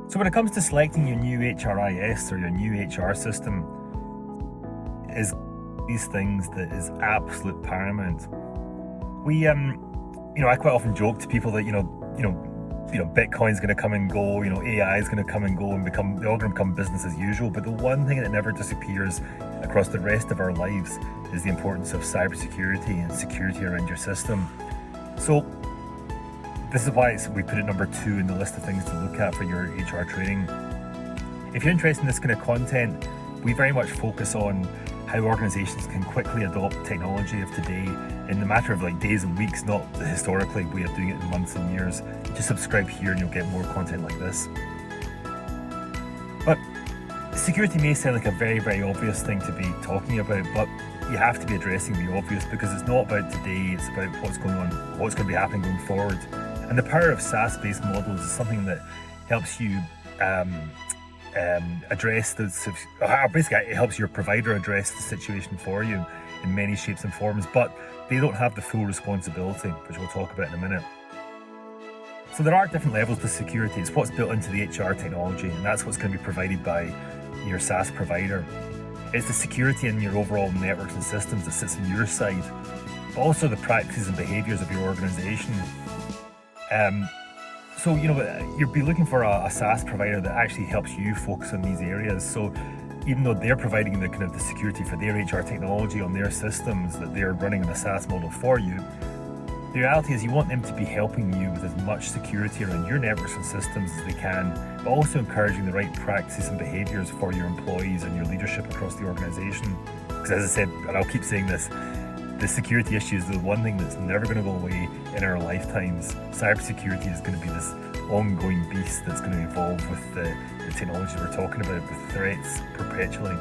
So when it comes to selecting your new HRIS or your new HR system, is these things that is absolute paramount. I quite often joke to people that Bitcoin's going to come and go, AI is going to come and go and they're all going to become business as usual. But the one thing that never disappears across the rest of our lives is the importance of cybersecurity and security around your system. So this is why we put it number 2 in the list of things to look at for your HR training. If you're interested in this kind of content, we very much focus on how organizations can quickly adopt technology of today in the matter of days and weeks, not the historically way of doing it in months and years. Just subscribe here and you'll get more content like this. But security may sound like a very, very obvious thing to be talking about, but you have to be addressing the obvious because it's not about today, it's about what's going to be happening going forward. And the power of SaaS-based models is something that helps you address basically it helps your provider address the situation for you in many shapes and forms, but they don't have the full responsibility, which we'll talk about in a minute. So there are different levels to security. It's what's built into the HR technology, and that's what's going to be provided by your SaaS provider. It's the security in your overall networks and systems that sits on your side, but also the practices and behaviors of your organization. So you'll be looking for a SaaS provider that actually helps you focus on these areas. So even though they're providing the security for their HR technology on their systems that they're running in a SaaS model for you, the reality is you want them to be helping you with as much security around your networks and systems as they can, but also encouraging the right practices and behaviors for your employees and your leadership across the organization. Because as I said, and I'll keep saying this, the security issue is the one thing that's never going to go away in our lifetimes. Cybersecurity is going to be this ongoing beast that's going to evolve with the technology we're talking about, with threats perpetually.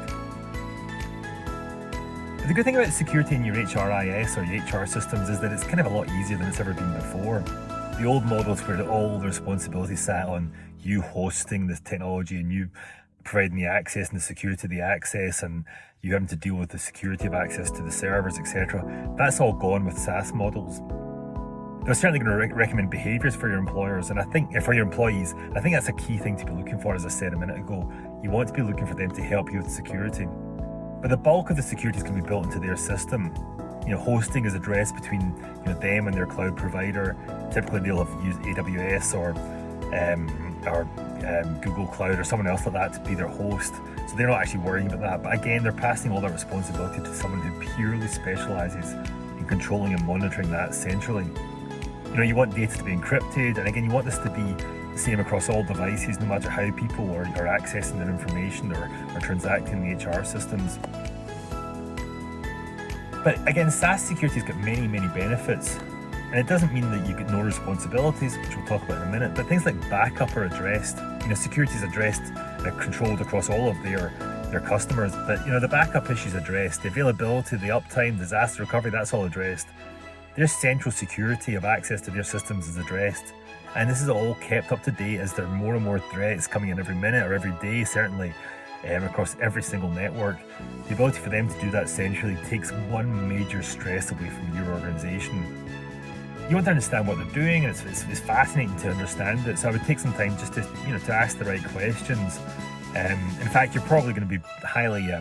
But the good thing about security in your HRIS or your HR systems is that it's kind of a lot easier than it's ever been before. The old models where all the responsibility sat on you hosting this technology and you providing the access and the security of the access and you having to deal with the security of access to the servers, etc. That's all gone with SaaS models. They're certainly going to recommend behaviors for your employers, and I think for your employees, I think that's a key thing to be looking for. As I said a minute ago, you want to be looking for them to help you with security. But the bulk of the security is going to be built into their system. Hosting is addressed between them and their cloud provider. Typically, they'll have used AWS or Google Cloud or someone else like that to be their host. So they're not actually worrying about that. But again, they're passing all that responsibility to someone who purely specializes in controlling and monitoring that centrally. You want data to be encrypted, and again, you want this to be the same across all devices, no matter how people are accessing their information or transacting in the HR systems. But again, SaaS security has got many, many benefits. And it doesn't mean that you get no responsibilities, which we'll talk about in a minute, but things like backup are addressed. Security is addressed and controlled across all of their customers, but the backup issue is addressed. The availability, the uptime, disaster recovery, that's all addressed. Their central security of access to their systems is addressed. And this is all kept up to date as there are more and more threats coming in every minute or every day, certainly, across every single network. The ability for them to do that centrally takes one major stress away from your organization. You want to understand what they're doing, and it's fascinating to understand it. So I would take some time just to ask the right questions. In fact, you're probably going to be highly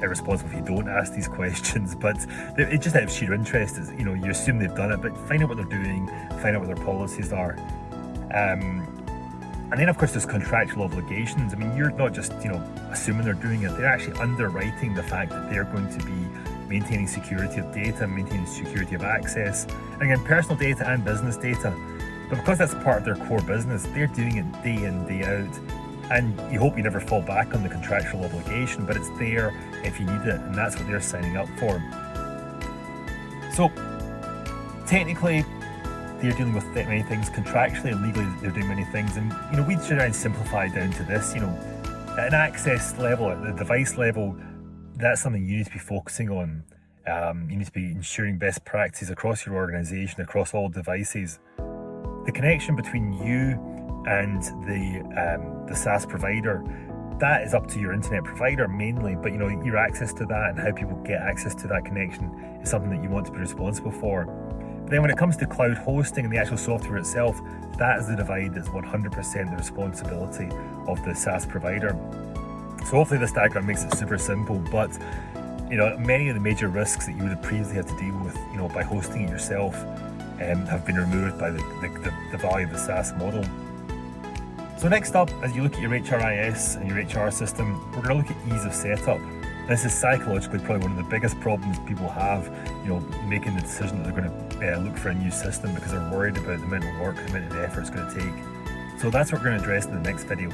irresponsible if you don't ask these questions, but it just out of sheer interest is, you assume they've done it, but find out what they're doing, find out what their policies are. And then of course there's contractual obligations. I mean, you're not just, assuming they're doing it, they're actually underwriting the fact that they're going to be maintaining security of data, maintaining security of access, and again, personal data and business data. But because that's part of their core business, they're doing it day in, day out. And you hope you never fall back on the contractual obligation, but it's there if you need it, and that's what they're signing up for. So technically, they're dealing with many things. Contractually and legally, they're doing many things. And we try and simplify down to this. At an access level, at the device level, that's something you need to be focusing on. You need to be ensuring best practices across your organization, across all devices. The connection between you and the SaaS provider, that is up to your internet provider mainly, but your access to that and how people get access to that connection is something that you want to be responsible for. Then when it comes to cloud hosting and the actual software itself, that is the divide that's 100% the responsibility of the SaaS provider. So hopefully this diagram makes it super simple, but many of the major risks that you would have previously had to deal with, by hosting it yourself, have been removed by the value of the SaaS model. So next up, as you look at your HRIS and your HR system, we're going to look at ease of setup. This is psychologically probably one of the biggest problems people have, making the decision that they're going to look for a new system because they're worried about the amount of work, the amount of effort it's going to take. So that's what we're going to address in the next video.